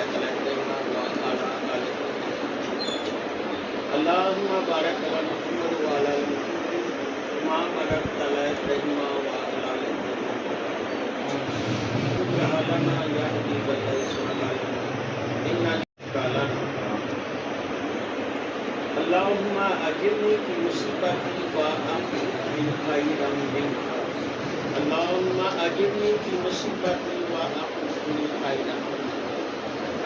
عليهما وعلى آل اللهم بارك على محمد وعلى آل محمد كما باركت على إبراهيم وعلى آل إبراهيم لنا يا حبيب الله سبحانه إنك على اللهم أجرني في مصيبتي وأخلف من خيرا منها اللهم أجرني في مصيبتي وأخلف من خيرا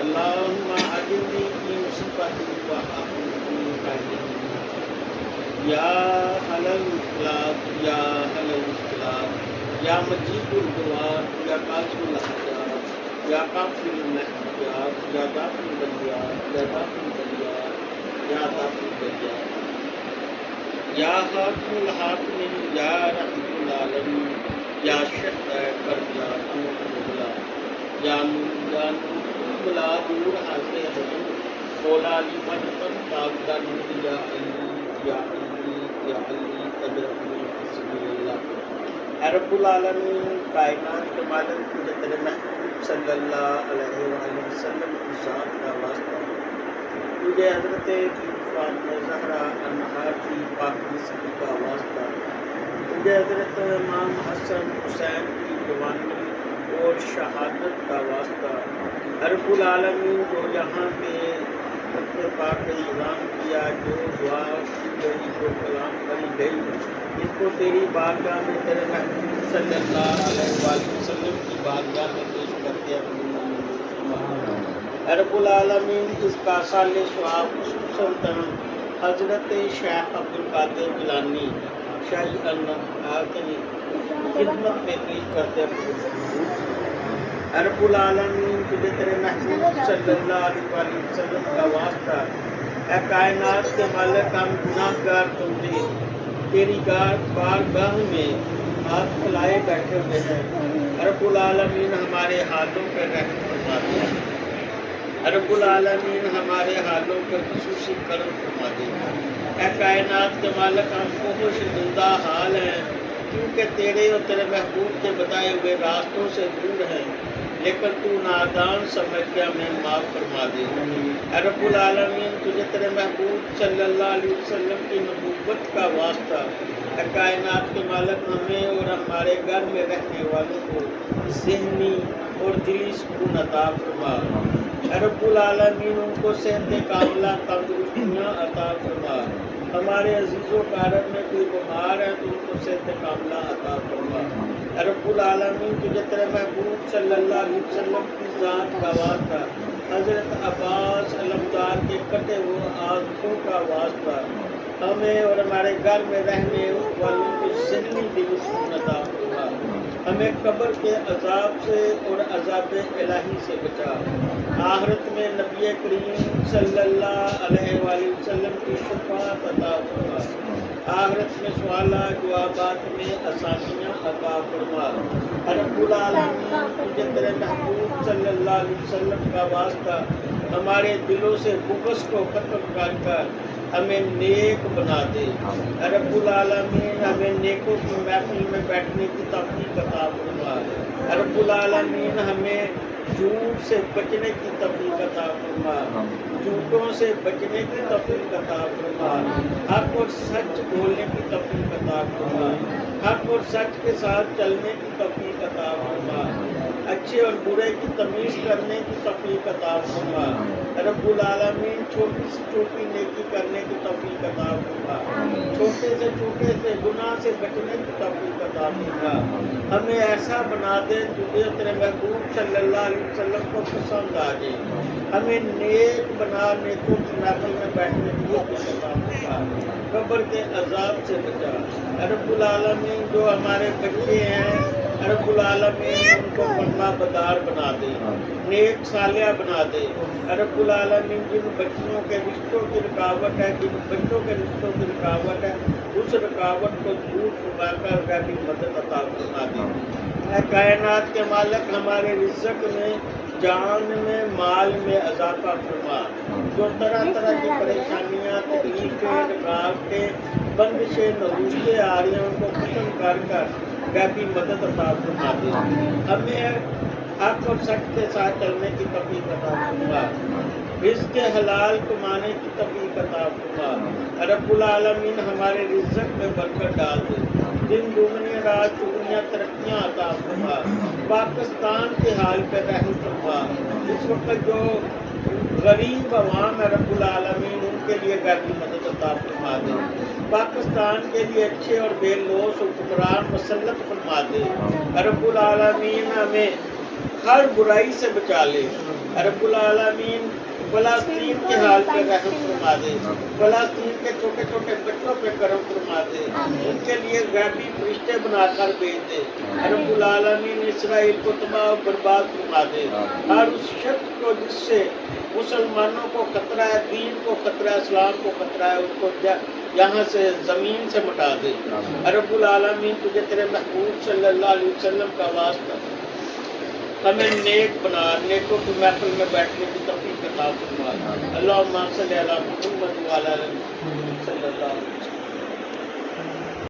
اللهم أجرني في مصيبتي وأخلف من خيرا يا أهل الإخلاص يا أهل الإخلاص يا مجيب الدعاء يا كاشف الحاجات يا كافي المحتاجات يا دافع البليات يا دافع البليات يا دافع البليات يا حاكم الحاكمين يا رحمة العالمين يا شهد كربلا كربلا يا نور بلا دور حاضر ہے مولا علی مدن تابدان یا علی یا علی یا علی قدر سبحان اللہ رب العالمین کائنات کے مالک قدرت محبوب صلی اللہ علیہ وآلہ وسلم کی ذات کا واسطہ تجھے حضرت فاطمہ زہرا انہا کی پاکی سبھی کا واسطہ تجھے حضرت امام حسن حسین کی جوانی اور شہادت کا واسطہ رب العالمین جو یہاں پہ اپنے پاک اعلان کیا جو دعا کی گئی جو کلام پڑھی گئی اس کو تیری بارگاہ میں تیرے محبوب صلی اللہ علیہ وآلہ وسلم کی بارگاہ میں پیش کرتے ہیں رب العالمین اس کا سال ثواب خصوصاً حضرت شیخ عبدالقادر جیلانی شاہی اللہ کی خدمت میں پیش کرتے ہیں رب العالمین تجھے تیرے محبوب صلی اللہ علیہ وآلہ وسلم کا واسطہ اے کائنات کے مالک ہم گناہ گار بندے تیری بارگاہ میں ہاتھ پھیلائے بیٹھے ہوئے ہیں رب العالمین ہمارے حالوں پر رحم فرما دے رب العالمین ہمارے حالوں پر خصوصی کرم فرما دے اے کائنات کے مالک ہم بہت شرمندہ حال ہیں کیونکہ تیرے اور تیرے محبوب کے بتائے ہوئے راستوں سے دور ہیں لیکن تو نادان سمجھ کے ہمیں معاف فرما دے رب العالمین تجھے تیرے محبوب صلی اللہ علیہ وسلم کی نبوت کا واسطہ اے کائنات کے مالک ہمیں اور ہمارے گھر میں رہنے والوں کو ذہنی اور دلی سکون عطا فرما رب العالمین ان کو صحت کاملہ تندرستیاں عطا فرما ہمارے عزیز و اقارب میں کوئی بیمار ہے تو ان کو صحت کاملہ عطا فرما رب العالمین تجھے تیرے محبوب صلی اللہ علیہ وسلم کی ذات کا واسطہ حضرت عباس علمدار کے کٹے ہوئے آنکھوں کا واسطہ ہمیں اور ہمارے گھر میں رہنے والوں کو ذہنی دل سکون عطا فرما ہمیں قبر کے عذاب سے اور عذاب الہی سے بچا آخرت میں نبی کریم صلی اللہ علیہ وآلہ وسلم کی شفاعت عطا فرما آخرت میں سوالات جوابات میں آسانیاں عطا فرما رب العالمین تجھے تیرے محبوب صلی اللہ علیہ وسلم کا واسطہ ہمارے دلوں سے بغض کو ختم کر کر ہمیں نیک بنا دے رب العالمین ہمیں نیکوں کی محفل میں بیٹھنے کی توفیق عطا فرما رب العالمین ہمیں جھوٹ سے بچنے کی توفیق عطا فرما جھوٹوں سے بچنے کی توفیق عطا فرما حق اور سچ بولنے کی توفیق عطا فرما حق اور سچ کے ساتھ چلنے کی توفیق عطا فرما اچھے اور برے کی تمیز کرنے کی توفیق عطا فرما رب العالمین چھوٹی سے چھوٹی نیکی کرنے کی توفیق عطا فرما چھوٹے سے گناہ سے بچنے کی توفیق عطا فرما ہمیں ایسا بنا دے تجھے تیرے محبوب صلی اللہ علیہ وسلم کو پسند آ جائے ہمیں نیک بنا نیکوں کی محفل میں بیٹھنے کی توفیق عطا فرما قبر کے عذاب سے بچا رب العالمین جو ہمارے بچے ہیں رب العالمین ان کو فرما بدار بنا دے نیک صالحہ بنا دے رب العالمین جن بچیوں کے رشتوں کی رکاوٹ ہے جن بچوں کے رشتوں کی رکاوٹ ہے اس رکاوٹ کو دور فرما کر غیبی مدد عطا فرما دے اے کائنات کے مالک ہمارے رزق میں جان میں مال میں اضافہ فرما جو طرح طرح کی پریشانیاں تکلیفیں رکاوٹیں بندشیں نحوستیں آ رہی ہیں ان کو ختم کر کر غیبی مدد عطا فرما دے ہمیں حق اور سچ کے ساتھ چلنے کی توفیق عطا فرما، رزق حلال کمانے کی توفیق عطا فرما۔ رب العالمین ہمارے رزق میں برکت ڈال دے، دن دگنی رات چگنیاں ترقیاں عطا فرما۔ پاکستان کے حال پہ رحم فرما، اس وقت جو غریب عوام ہے رب العالمین ان کے لیے غیبی مدد عطا فرما دے، پاکستان کے لیے اچھے اور بے لوث حکمران مسلط فرما دے، رب العالمین ہمیں ہر برائی سے بچا لے، رب العالمین فلسطین کے حال پہ رحم فرما دے، فلسطین کے چھوٹے چھوٹے بچوں پہ کرم فرما دے، ان کے لیے غیبی فرشتے بنا کر بھیج دے، رب العالمین اسرائیل کو تباہ و برباد فرما دے، ہر اس شخص کو جس سے مسلمانوں کو خطرہ ہے، دین کو خطرہ ہے، اسلام کو خطرہ ہے، ان کو یہاں سے زمین سے مٹا دے، رب العالمین تجھے تیرے محبوب صلی اللہ علیہ وسلم کا واسطہ ہمیں نیک بنا، نیکوں کی محفل میں بیٹھنے کی توفیق عطا فرما۔ اللہم صلی علی محمد وعلی آل محمد صلی اللہ علیہ وسلم۔